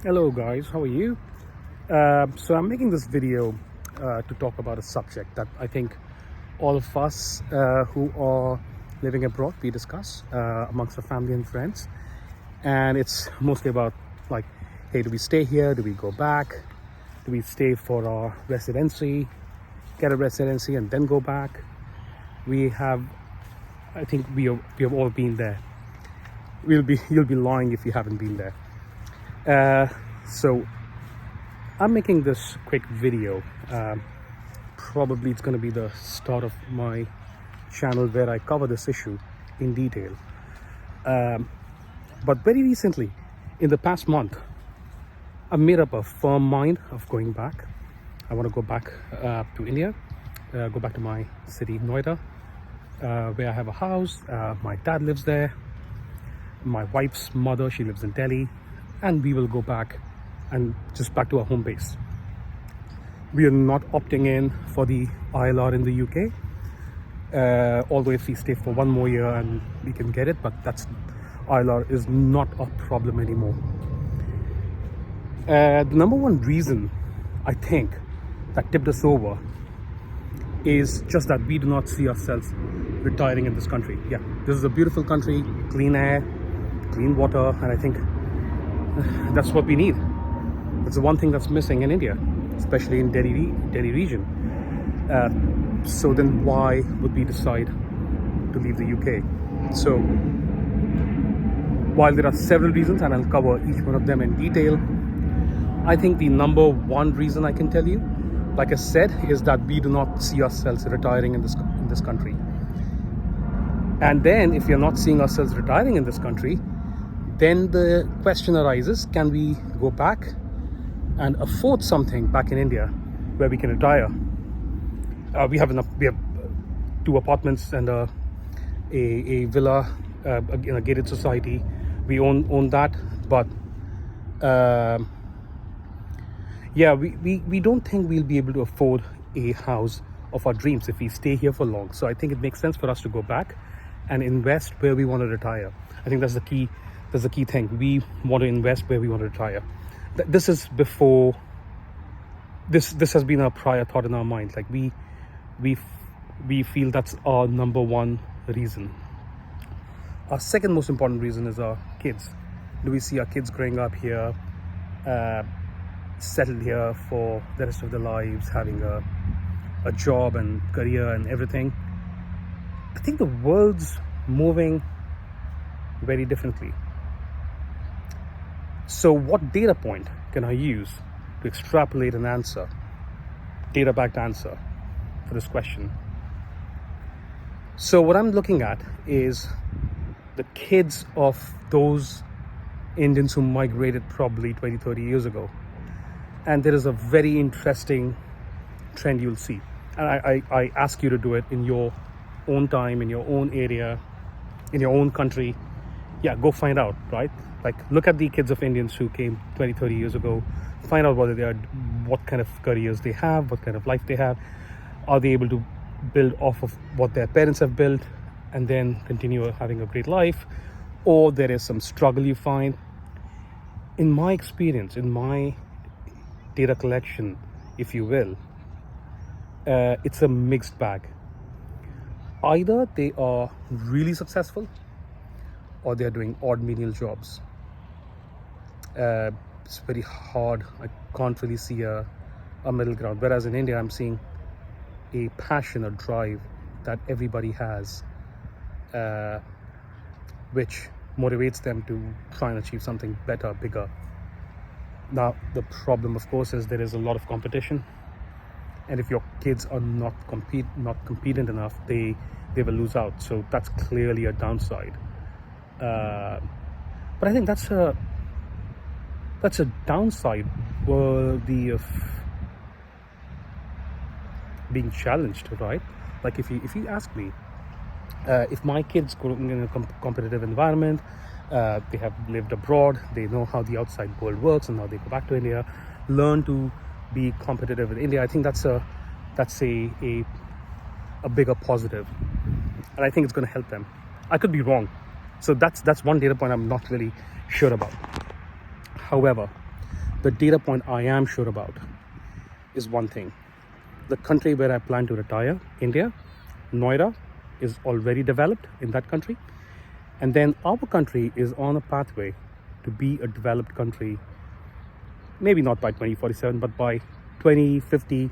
Hello guys, how are you? So I'm making this video to talk about a subject that I think all of us who are living abroad, we discuss amongst our family and friends. And it's mostly about like, hey, do we stay here? Do we go back? Do we stay for our residency, get a residency and then go back? I think we have all been there. You'll be lying if you haven't been there. So I'm making this quick video. Probably it's going to be the start of my channel where I cover this issue in detail. But very recently, in the past month, I've made up a firm mind of going back. I want to go back to India, go back to my city, Noida, where I have a house. My dad lives there. My wife's mother, she lives in Delhi. And we will go back and just back to our home base. We are not opting in for the ILR in the UK, although if we stay for one more year and we can get it, but ILR is not a problem anymore. The number one reason I think that tipped us over is just that we do not see ourselves retiring in this country. Yeah, this is a beautiful country, clean air, clean water, and I think that's what we need. That's the one thing that's missing in India, especially in Delhi region. So then why would we decide to leave the UK? So while there are several reasons, and I'll cover each one of them in detail, I think the number one reason I can tell you, like I said, is that we do not see ourselves retiring in this country. And then if we are not seeing ourselves retiring in this country, then the question arises, can we go back and afford something back in India where we can retire? We have 2 apartments and a villa in a gated society. We own that, but we don't think we'll be able to afford a house of our dreams if we stay here for long. So I think it makes sense for us to go back and invest where we want to retire. I think that's the key. That's the key thing. We want to invest where we want to retire. This is before. This has been a prior thought in our mind. Like we feel that's our number one reason. Our second most important reason is our kids. Do we see our kids growing up here, settled here for the rest of their lives, having a job and career and everything? I think the world's moving very differently. So what data point can I use to extrapolate an answer, data-backed answer for this question? So what I'm looking at is the kids of those Indians who migrated probably 20, 30 years ago. And there is a very interesting trend you'll see. And I ask you to do it in your own time, in your own area, in your own country. Yeah, go find out, right? Like, look at the kids of Indians who came 20, 30 years ago. Find out what kind of careers they have, what kind of life they have. Are they able to build off of what their parents have built and then continue having a great life? Or there is some struggle you find. In my experience, in my data collection, if you will, it's a mixed bag. Either they are really successful or they're doing odd menial jobs. It's very hard. I can't really see a middle ground. Whereas in India, I'm seeing a passion, a drive that everybody has, which motivates them to try and achieve something better, bigger. Now, the problem, of course, is there is a lot of competition. And if your kids are not competent enough, they will lose out. So that's clearly a downside. But I think that's a downside worthy of being challenged, right? Like if you ask me, if my kids grow in a competitive environment, they have lived abroad, they know how the outside world works, and now they go back to India, learn to be competitive in India. I think that's a bigger positive, and I think it's going to help them. I could be wrong. So that's one data point I'm not really sure about. However, the data point I am sure about is one thing. The country where I plan to retire, India, Noida, is already developed in that country. And then our country is on a pathway to be a developed country, maybe not by 2047, but by 2050,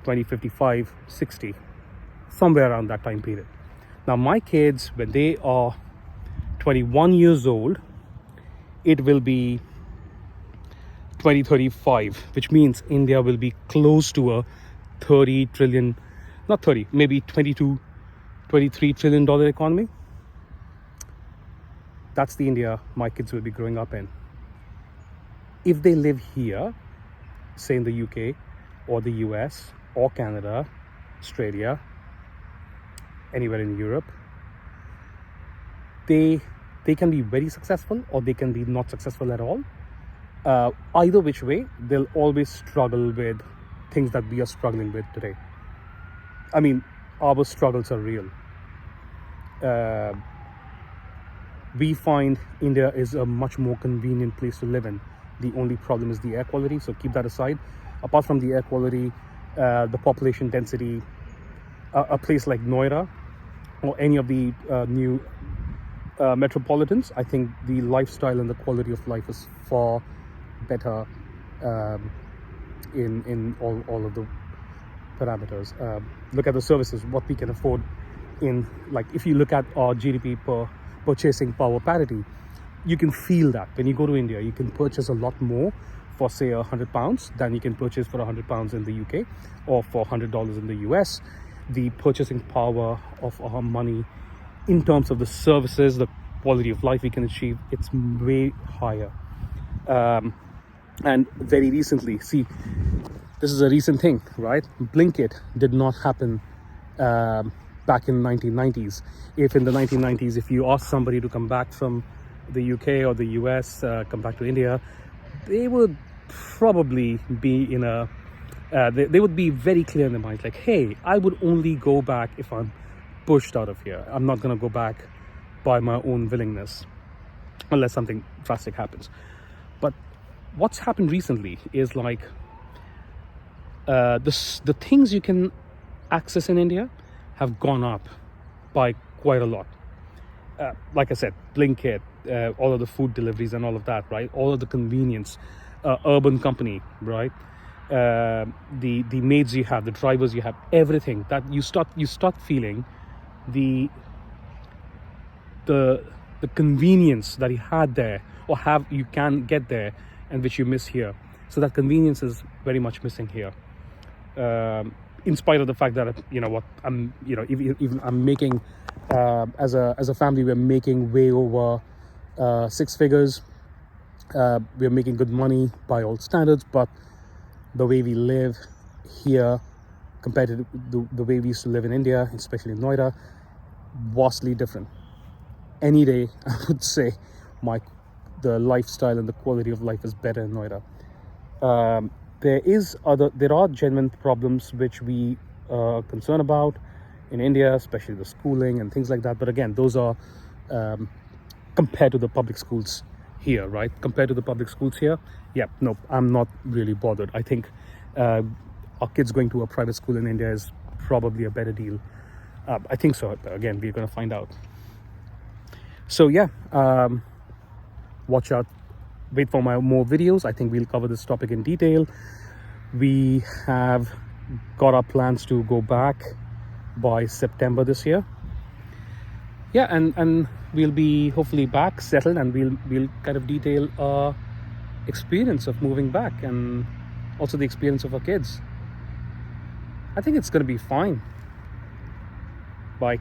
2055, 60, somewhere around that time period. Now, my kids, when they are 21 years old, it will be 2035, which means India will be close to a 30 trillion, not 30, maybe 22, 23 trillion dollar economy. That's the India my kids will be growing up in. If they live here, say in the UK or the US or Canada, Australia, anywhere in Europe, they can be very successful or they can be not successful at all. Either which way, they'll always struggle with things that we are struggling with today. I mean, our struggles are real. We find India is a much more convenient place to live in. The only problem is the air quality, so keep that aside. Apart from the air quality, the population density, a place like Noida or any of the new metropolitans, I think the lifestyle and the quality of life is far better in all of the parameters. Look at the services, what we can afford in, like, if you look at our GDP per purchasing power parity, you can feel that when you go to India, you can purchase a lot more for say £100 than you can purchase for £100 in the UK or for $100 in the US. The purchasing power of our money in terms of the services, the quality of life we can achieve, it's way higher. And very recently, see, this is a recent thing, right? Blinkit did not happen back in the 1990s. If in the 1990s, if you ask somebody to come back from the UK or the US, come back to India, they would probably be in a, they would be very clear in their minds, like, hey, I would only go back if I'm pushed out of here. I'm not going to go back by my own willingness, unless something drastic happens. But what's happened recently is like the things you can access in India have gone up by quite a lot. Like I said, Blinkit, all of the food deliveries and all of that, right? All of the convenience, urban company, right? The maids you have, the drivers you have, everything that you start feeling the convenience that you had there or you can get there and which you miss here. So that convenience is very much missing here. In spite of the fact that, you know what, I'm, you know, even I'm making, as a family, we're making way over 6 figures. We're making good money by all standards, but the way we live here compared to the way we used to live in India, especially in Noida, vastly different. Any day, I would say the lifestyle and the quality of life is better in Noida. There are genuine problems which we are concerned about in India, especially the schooling and things like that. But again, those are compared to the public schools here, right? Compared to the public schools here, yeah, no, I'm not really bothered. I think our kids going to a private school in India is probably a better deal. I think so. Again, we're going to find out. So yeah, watch out. Wait for my more videos. I think we'll cover this topic in detail. We have got our plans to go back by September this year. Yeah, and we'll be hopefully back, settled, and we'll kind of detail our experience of moving back and also the experience of our kids. I think it's going to be fine. Bye.